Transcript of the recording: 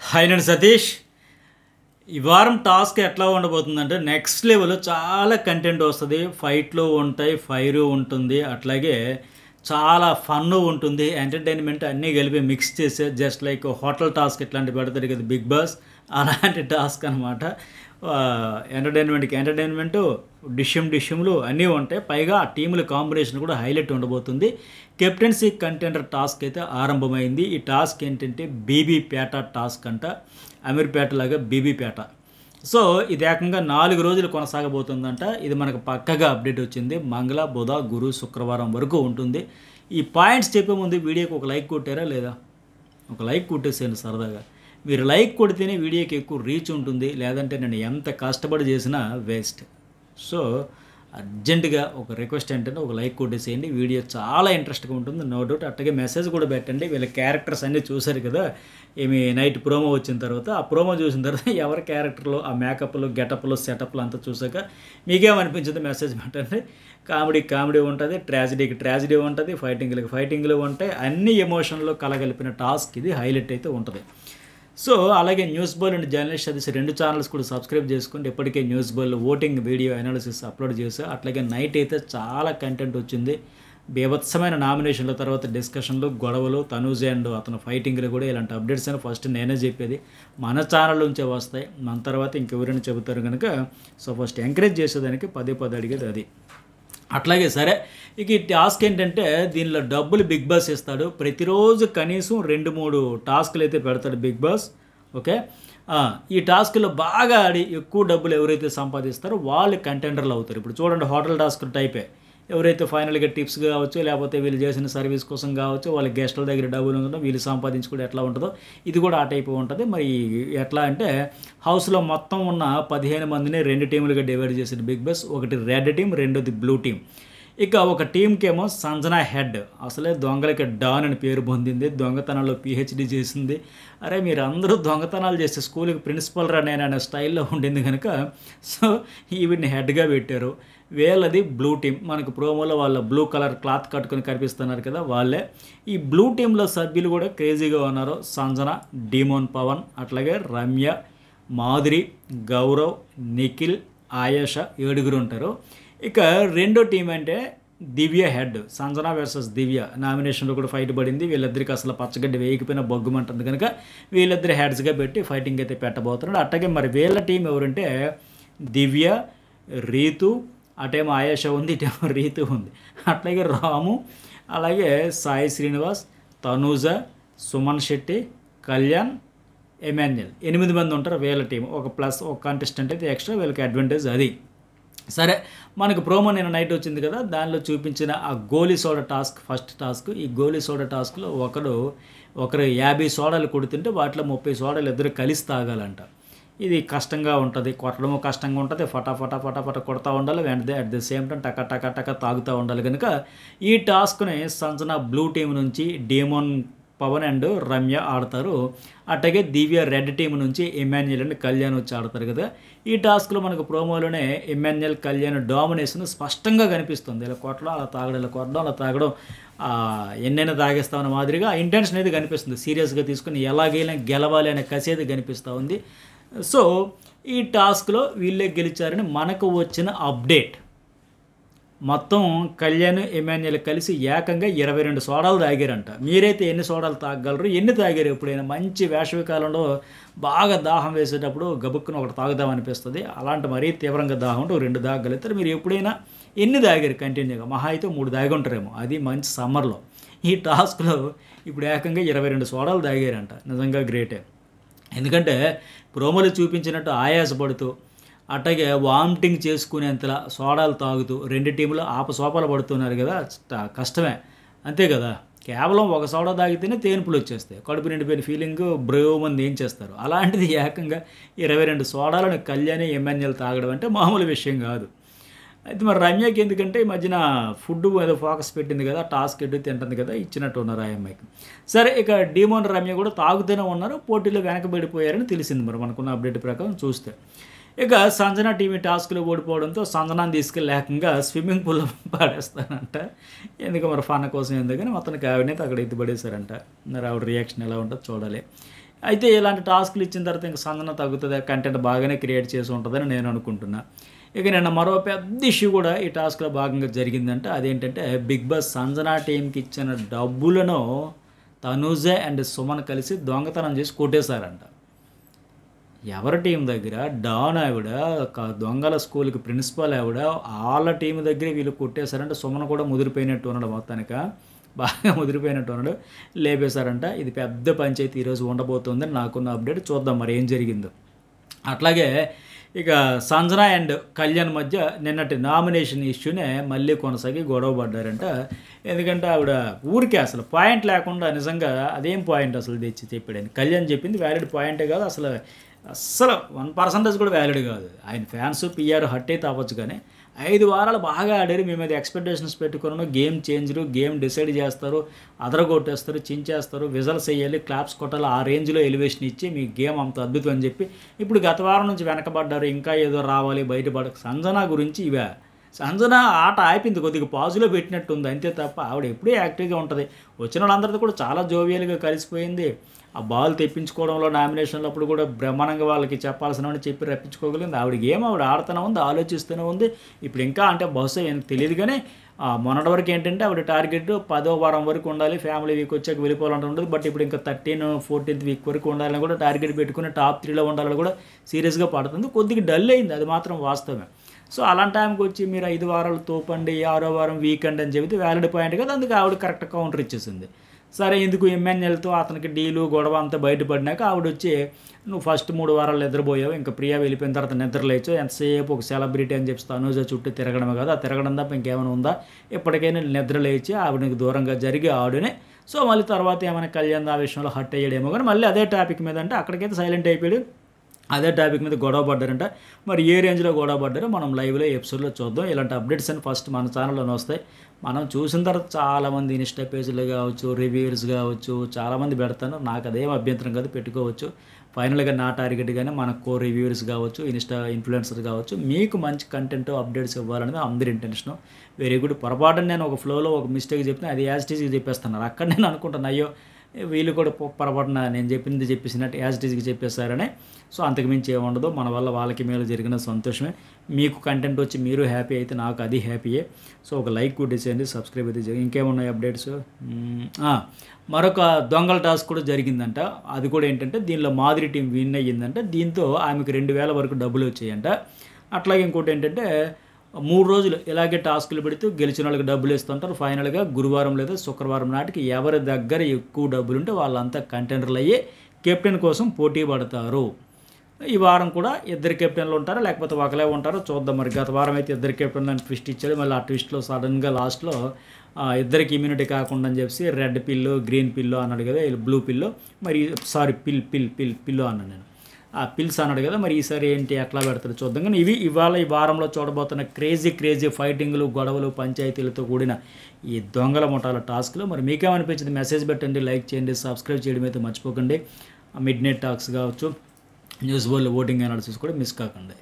Hi నేను సతీష్. ఈ వారం టాస్క్ ఎట్లా ఉండబోతుందంటే నెక్స్ట్ లెవెల్ చాలా కంటెంట్ వస్తుంది. ఫైట్లు ఉంటాయి, ఫైరు ఉంటుంది, అట్లాగే చాలా ఫన్ ఉంటుంది, ఎంటర్టైన్మెంట్ అన్నీ కలిపి మిక్స్ చేసే జస్ట్ లైక్ హోటల్ టాస్క్ ఇట్లాంటి పెడతారు కదా బిగ్ బాస్, అలాంటి టాస్క్ అనమాట. ఎంటర్టైన్మెంట్ డిష్యూమ్లు అన్నీ ఉంటాయి. పైగా ఆ టీముల కాంబినేషన్ కూడా హైలైట్ ఉండబోతుంది. కెప్టెన్సీ కంటెండర్ టాస్క్ అయితే ఆరంభమైంది. ఈ టాస్క్ ఏంటంటే బీబీపేట టాస్క్ అంట, అమీర్పేట లాగా బీబీపేట. సో ఇది ఏకంగా 4 రోజులు కొనసాగబోతుందంట. ఇది మనకు పక్కగా అప్డేట్ వచ్చింది. మంగళ, బుధ, గురు, శుక్రవారం వరకు ఉంటుంది. ఈ పాయింట్స్ చెప్పే ముందు వీడియోకి ఒక లైక్ కొట్టారా లేదా? ఒక లైక్ కొట్టేసాను సరదాగా. మీరు లైక్ కొడితేనే వీడియోకి ఎక్కువ రీచ్ ఉంటుంది, లేదంటే నేను ఎంత కష్టపడి చేసినా వేస్ట్. సో అర్జెంటుగా ఒక రిక్వెస్ట్ ఏంటంటే ఒక లైక్ కొట్టేసేయండి. వీడియో చాలా ఇంట్రెస్ట్గా ఉంటుంది, నో డౌట్. అట్లాగే మెసేజ్ కూడా పెట్టండి. వీళ్ళ క్యారెక్టర్స్ అన్నీ చూశారు కదా, ఏమి నైట్ ప్రోమో వచ్చిన తర్వాత, ఆ ప్రోమో చూసిన తర్వాత ఎవరి క్యారెక్టర్లు, ఆ మేకప్లు, గెటప్లు, సెటప్లు అంతా చూసాక మీకేమనిపించిందో మెసేజ్ పెట్టండి. కామెడీ ఉంటుంది, ట్రాజిడీ ఉంటుంది, ఫైటింగ్లు ఉంటాయి. అన్ని ఎమోషన్లో కలగలిపిన టాస్క్ ఇది. హైలైట్ అయితే ఉంటుంది. సో అలాగే news ball and journalist service 2 channels కూడా సబ్స్క్రైబ్ చేసుకోండి. ఇప్పటికే news ball voting video analysis upload చేశా. అట్లాగే నైట్ అయితే చాలా కంటెంట్ వచ్చింది. బీభత్సమైన నామినేషన్ల తర్వాత డిస్కషన్లు, గొడవలు, తనూజ్ అండ్ అతను ఫైటింగ్లు కూడా ఇలాంటి అప్డేట్స్ అని ఫస్ట్ నేనే చెప్పేది. మన ఛానల్ నుంచే వస్తాయి, మన తర్వాత ఇంకెవరైనా చెబుతారు కనుక. సో ఫస్ట్ ఎంకరేజ్ చేసేదానికి పదే అడిగేది అది. అట్లాగే సరే, ఇక ఈ టాస్క్ ఏంటంటే దీనిలో డబ్బులు బిగ్ బాస్ ఇస్తాడు. ప్రతిరోజు కనీసం 2-3 టాస్క్లు అయితే పెడతాడు బిగ్ బాస్. ఓకే, ఈ టాస్క్లో బాగా ఆడి ఎక్కువ డబ్బులు ఎవరైతే సంపాదిస్తారో వాళ్ళు కంటెండర్లు అవుతారు. ఇప్పుడు చూడండి, హోటల్ టాస్క్ టైపే. ఎవరైతే ఫైనల్గా టిప్స్ కావచ్చు, లేకపోతే వీళ్ళు చేసిన సర్వీస్ కోసం కావచ్చు, వాళ్ళ గెస్టుల దగ్గర డబ్బులు ఉండడం, వీళ్ళు సంపాదించుకుంటే ఎట్లా ఉంటుందో ఇది కూడా ఆ టైప్ ఉంటుంది. మరి ఎట్లా అంటే హౌస్లో మొత్తం ఉన్న 15 మందిని 2 టీములుగా డివైడ్ చేసిన బిగ్ బాస్. ఒకటి రెడ్ టీం, రెండోది బ్లూ టీం. ఇక ఒక టీంకేమో సంజనా హెడ్, అసలే దొంగలకి డాన్ అని పేరు పొందింది, దొంగతనంలో PhD చేసింది. అరే మీరు అందరూ దొంగతనాలు చేస్తే స్కూల్కి ప్రిన్సిపల్ రా నేను అనే స్టైల్లో ఉండింది కనుక సో ఈవిడ్ని హెడ్గా పెట్టారు. వీళ్ళది బ్లూ టీం. మనకు ప్రోమోలో వాళ్ళ బ్లూ కలర్ క్లాత్ కట్టుకొని కనిపిస్తున్నారు కదా, వాళ్ళే. ఈ బ్లూ టీంలో సభ్యులు కూడా క్రేజీగా ఉన్నారు. సంజన, డీమోన్ పవన్, అట్లాగే రమ్య, మాధురి, గౌరవ్, నిఖిల్, ఆయేష, 7 ఉంటారు. ఇక రెండో టీం అంటే దివ్య హెడ్. సంజన వర్సెస్ దివ్య నామినేషన్లో కూడా ఫైట్ పడింది. వీళ్ళిద్దరికి అసలు పచ్చగడ్డి వేయకపోయినా బొగ్గుమంటుంది కనుక వీళ్ళిద్దరు హెడ్స్గా పెట్టి ఫైటింగ్ అయితే పెట్టబోతున్నాడు. అట్లాగే మరి వీళ్ళ టీం ఎవరంటే దివ్య, రీతు, అటేమో ఆయేష ఉంది, ఇటేమో రీతు ఉంది. అట్లాగే రాము, అలాగే సాయి శ్రీనివాస్, తనూజ, సుమన్ శెట్టి, కళ్యాణ్, ఎమాన్యుల్, 8 మంది ఉంటారు వీళ్ళ టీం. ఒక కంటెస్టెంట్ అయితే ఎక్స్ట్రా, వీళ్ళకి అడ్వాంటేజ్ అది. సరే, మనకు ప్రోమో నేను నైట్ వచ్చింది కదా, దానిలో చూపించిన ఆ గోలీ సోడా టాస్క్ ఫస్ట్ టాస్క్. ఈ గోలీ సోడా టాస్క్లో ఒకరు 50 సోడాలు కొడుతుంటే వాటిలో 30 సోడాలు ఇద్దరు కలిసి తాగాలంట. ఇది కష్టంగా ఉంటుంది, కొట్టడము కష్టంగా ఉంటుంది. ఫటాఫట కొడతా ఉండాలి, వెంటనే అట్ ది సేమ్ టైం టక తాగుతూ ఉండాలి కనుక ఈ టాస్క్ని సంజన బ్లూ టీం నుంచి డీమోన్ పవన్ అండ్ రమ్య ఆడతారు. అట్లాగే దివ్య రెడ్ టీం నుంచి ఎమాన్యుల్ అండ్ కళ్యాణ్ వచ్చి ఆడతారు కదా. ఈ టాస్క్లో మనకు ప్రోమోలోనే ఎమాన్యుల్, కళ్యాణ్ డామినేషన్ స్పష్టంగా కనిపిస్తుంది. ఇలా కొట్టడం, అలా తాగడం, ఇలా కొట్టడం, అలా తాగడం, ఎన్నైనా తాగేస్తామన్న మాదిరిగా ఇంటెన్షన్ అయితే కనిపిస్తుంది. సీరియస్గా తీసుకుని ఎలాగైనా గెలవాలి అనే కసి అయితే కనిపిస్తూ ఉంది. సో ఈ టాస్క్లో వీళ్ళే గెలిచారని మనకు వచ్చిన అప్డేట్. మొత్తం కళ్యాణ్, ఎమాన్యుల్ కలిసి ఏకంగా 22 సోడాలు తాగారంట. మీరైతే ఎన్ని సోడాలు తాగగలరు, ఎన్ని తాగారు? ఎప్పుడైనా మంచి వేసవికాలంలో బాగా దాహం వేసేటప్పుడు గబుక్కున ఒకటి తాగుదామనిపిస్తుంది. అలాంటి మరీ తీవ్రంగా దాహం ఉంటే 2 తాగలుగుతారు. మీరు ఎప్పుడైనా ఎన్ని తాగారు కంటిన్యూగా? మహా అయితే 3 తాగి ఉంటారేమో, అది మంచి సమ్మర్లో. ఈ టాస్క్లో ఇప్పుడు ఏకంగా 22 సోడాలు తాగారంట. నిజంగా గ్రేటే. ఎందుకంటే ప్రోమోలు చూపించినట్టు ఆయాసపడుతూ, అట్లాగే వామిటింగ్ చేసుకునేంతలా సోడాలు తాగుతూ 2 టీంలు ఆపసోపాలు పడుతున్నారు కదా, కష్టమే అంతే కదా. కేవలం ఒక సోడా తాగితేనే తేనుపులు వచ్చేస్తాయి, కడుపు నిండిపోయిన ఫీలింగ్ మంది ఏం చేస్తారు. అలాంటిది ఏకంగా 22 సోడాలను కళ్యాణ్, ఎమాన్యుల్ తాగడం అంటే మామూలు విషయం కాదు. అయితే మరి రమ్యకి ఎందుకంటే ఈ మధ్యన ఫుడ్ ఏదో ఫోకస్ పెట్టింది కదా, టాస్క్ ఎడ్డు తింటుంది కదా, ఇచ్చినట్టు ఉన్నారు ఆ అమ్మాయికి. సరే, ఇక డీమోన్, రమ్య కూడా తాగుతూనే ఉన్నారు, పోటీలో వెనకబడిపోయారని తెలిసింది మరి మనకున్న అప్డేట్ ప్రకారం చూస్తే. ఇక సంజన టీవీ టాస్క్లో ఓడిపోవడంతో సంజనాన్ని తీసుకెళ్ళి ఏకంగా స్విమ్మింగ్ పూల్లో పాడేస్తానంట. ఎందుకు మరి ఫన్ కోసం ఎందుకని మొత్తానికి ఆవిడనైతే అక్కడ ఎత్తిపడేశారంట. మరి ఆవిడ రియాక్షన్ ఎలా ఉంటుందో చూడాలి. అయితే ఇలాంటి టాస్క్లు ఇచ్చిన తర్వాత ఇంక సంజన తగ్గుతుంది, కంటెంట్ బాగానే క్రియేట్ చేసి ఉంటుందని నేను అనుకుంటున్నా. ఇక నిన్న మరో పెద్ద ఇష్యూ కూడా ఈ టాస్క్లో భాగంగా జరిగిందంటే అదేంటంటే బిగ్ బాస్ సంజన టీంకి ఇచ్చిన డబ్బులను తనూజ అండ్ సుమన్ కలిసి దొంగతనం చేసి కొట్టేశారంట. ఎవరి టీం దగ్గర డాన్ ఆవిడ, దొంగల స్కూల్కి ప్రిన్సిపాల్ ఆవిడ, వాళ్ళ టీం దగ్గర వీళ్ళు కొట్టేశారంటే సుమన్ కూడా ముదిరిపోయినట్టు ఉన్నాడు, మొత్తానికి బాగా ముదిరిపోయినట్టు ఉన్నాడు, లేపేశారంట. ఇది పెద్ద పంచాయతీ ఈరోజు ఉండబోతుందని నాకున్న అప్డేట్. చూద్దాం మరి ఏం జరిగిందో. అట్లాగే ఇక సంజన అండ్ కళ్యాణ్ మధ్య నిన్నటి నామినేషన్ ఇష్యూనే మళ్ళీ కొనసాగి గొడవ పడ్డారంట. ఎందుకంటే ఆవిడ ఊరికే అసలు పాయింట్ లేకుండా, నిజంగా అదేం పాయింట్ అసలు తెచ్చి చెప్పాడని. కళ్యాణ్ చెప్పింది వ్యాలిడ్ పాయింటే కాదు, అసలు 1% కూడా వ్యాలిడ్ కాదు. ఆయన ఫ్యాన్స్ పిఆర్ హట్ అయితే అవ్వచ్చు, కానీ 5 వారాలు బాగా ఆడారు, మీ మీద ఎక్స్పెక్టేషన్స్ పెట్టుకున్నాను, గేమ్ చేంజరు, గేమ్ డిసైడ్ చేస్తారు, అదరగొట్టేస్తారు, చించేస్తారు, విజల్స్ వేయాలి, క్లాప్స్ కొట్టాలి, ఆ రేంజ్లో ఎలివేషన్ ఇచ్చి మీ గేమ్ అంత అద్భుతం అని చెప్పి ఇప్పుడు గత వారం నుంచి వెనకబడ్డారు, ఇంకా ఏదో రావాలి బయటపడ. సంజన గురించి ఇవే. సంజన ఆట ఆపింది, కొద్దిగా పాజులో పెట్టినట్టు ఉంది అంతే తప్ప ఆవిడ ఎప్పుడూ యాక్టివ్గా ఉంటుంది. వచ్చిన వాళ్ళందరితో కూడా చాలా జోవియల్గా కలిసిపోయింది. ఆ బాల్ తెప్పించుకోవడంలో నామినేషన్లో అప్పుడు కూడా బ్రహ్మాండంగా వాళ్ళకి చెప్పాల్సినవన్నీ చెప్పి రప్పించుకోగలిగింది. ఆవిడ గేమ్ ఆవిడ ఆడుతూనే ఉంది, ఆలోచిస్తూనే ఉంది. ఇప్పుడు ఇంకా అంటే బహుశా ఏం తెలియదు, కానీ మొన్నటి వరకు ఏంటంటే ఆవిడ టార్గెట్ 10వ వారం వరకు ఉండాలి, ఫ్యామిలీ వీక్ వచ్చాక వెళ్ళిపోవాలంటే ఉండదు. బట్ ఇప్పుడు ఇంకా 13, 14th వీక్ వరకు ఉండాలని కూడా టార్గెట్ పెట్టుకుని టాప్ 3లో ఉండాలని కూడా సీరియస్గా పడుతుంది. కొద్దిగా డల్ అయింది, అది మాత్రం వాస్తవమే. సో అలాంటి టైంకి వచ్చి మీరు 5 వారాలు తోపండి, 6వ వారం వీకెండ్ అని చెబితే వ్యాలిడ్ పాయింట్ కదా, అందుకు ఆవిడ కరెక్ట్ కౌంటర్ ఇచ్చేసింది. సరే ఎందుకు ఎంఎన్ఎల్తో అతనికి డీలు గొడవ అంతా బయటపడినాక ఆవిడ వచ్చి నువ్వు ఫస్ట్ 3 వారాలు నిద్రపోయావు, ఇంకా ప్రియా వెళ్ళిపోయిన తర్వాత నిద్రలేచో, ఎంతసేపు ఒక సెలబ్రిటీ అని చెప్పి తనూజ చుట్టూ తిరగడమే కదా, ఆ తిరగడం తప్ప ఇంకేమైనా ఉందా? ఎప్పటికైనా నిద్రలేచి ఆవిడకి దూరంగా జరిగి ఆవిడనే. సో మళ్ళీ తర్వాత ఏమైనా కళ్యాణ్ ఆ విషయంలో హట్ అయ్యాడేమో, కానీ మళ్ళీ అదే టాపిక్ మీద అంటే అక్కడికైతే సైలెంట్ అయిపోయాడు. అదే టాపిక్ మీద గొడవ పడ్డారంట. మరి ఏ రేంజ్లో గొడవ పడ్డారో మనం లైవ్లో ఎపిసోడ్లో చూద్దాం. ఇలాంటి అప్డేట్స్ అని ఫస్ట్ మన ఛానల్లోనే వస్తాయి. మనం చూసిన తర్వాత చాలామంది ఇన్స్టా పేజీలు కావచ్చు, రివ్యూస్ కావచ్చు, చాలామంది పెడతాను. నాకు అదేం అభ్యంతరం కాదు, పెట్టుకోవచ్చు. ఫైనల్గా నా టార్గెట్ కానీ మన రివ్యూర్స్ కావచ్చు, ఇన్స్టా ఇన్ఫ్లుయెన్సర్ కావచ్చు, మీకు మంచి కంటెంట్ అప్డేట్స్ ఇవ్వాలనేది అందరి ఇంటెన్షన్. Very good. పొరపాటున నేను ఒక ఫ్లోలో ఒక మిస్టేక్ చెప్తే అది యాజ్ ఇట్ ఈజ్గా చెప్పేస్తున్నారు. అక్కడ నేను అనుకుంటాను అయ్యో వీళ్ళు కూడా పొరపాటున నేను చెప్పింది చెప్పేసినట్టు యాజ్ ఇట్ ఈజ్గా చెప్పేస్తారని. సో అంతకుమించి ఏముండదు, మన వల్ల వాళ్ళకి మేలు జరిగిన సంతోషమే. మీకు కంటెంట్ వచ్చి మీరు హ్యాపీ అయితే నాకు అది హ్యాపీయే. సో ఒక లైక్ కూడా చేయండి, సబ్స్క్రైబ్ అయితే చేయండి. ఇంకేమున్నాయి అప్డేట్స్? మరొక దొంగల టాస్క్ కూడా జరిగిందంట. అది కూడా ఏంటంటే దీనిలో మాదిరి టీం విన్ అయ్యిందంట. దీంతో ఆమెకు 2000 వరకు డబ్బులు వచ్చాయంట. అట్లాగే ఇంకోటి ఏంటంటే 3 రోజులు ఇలాగే టాస్కులు పెడుతూ గెలిచిన వాళ్ళకి డబ్బులు ఇస్తుంటారు. ఫైనల్గా గురువారం లేదా శుక్రవారం నాటికి ఎవరి దగ్గర ఎక్కువ డబ్బులు ఉంటే వాళ్ళంతా కంటెండర్లు అయ్యి కెప్టెన్ కోసం పోటీ పడతారు. ఈ వారం కూడా 2 కెప్టెన్లు ఉంటారు, లేకపోతే ఒకలే ఉంటారో చూద్దాం. మరి గత వారం అయితే 2 కెప్టెన్లు అని ట్విస్ట్ ఇచ్చాడు. మళ్ళీ ఆ ట్విస్ట్లో సడన్గా లాస్ట్లో 2కి ఇమ్యూనిటీ కాకుండా అని చెప్పి రెడ్ పిల్లు గ్రీన్ పిల్లు అన్నాడు కదా, బ్లూ పిల్లు, మరి సారీ పిల్లు అన్నాను నేను, ఆ పిల్స్ అన్నాడు కదా. మరి ఈసారి ఏంటి ఎట్లా పెడతారు చూద్దాం. కానీ ఇవి ఇవాళ ఈ వారంలో చూడబోతున్న క్రేజీ ఫైటింగ్లు, గొడవలు, పంచాయతీలతో కూడిన ఈ దొంగల ముఠాల టాస్క్లు. మరి మీకేమనిపించింది? మెసేజ్ పెట్టండి, లైక్ చేయండి, సబ్స్క్రైబ్ చేయడం అయితే మర్చిపోకండి. మిడ్ నైట్ టాక్స్ కావచ్చు, న్యూస్ బోర్డు ఓటింగ్ అనాలిసిస్ కూడా మిస్ కాకండి.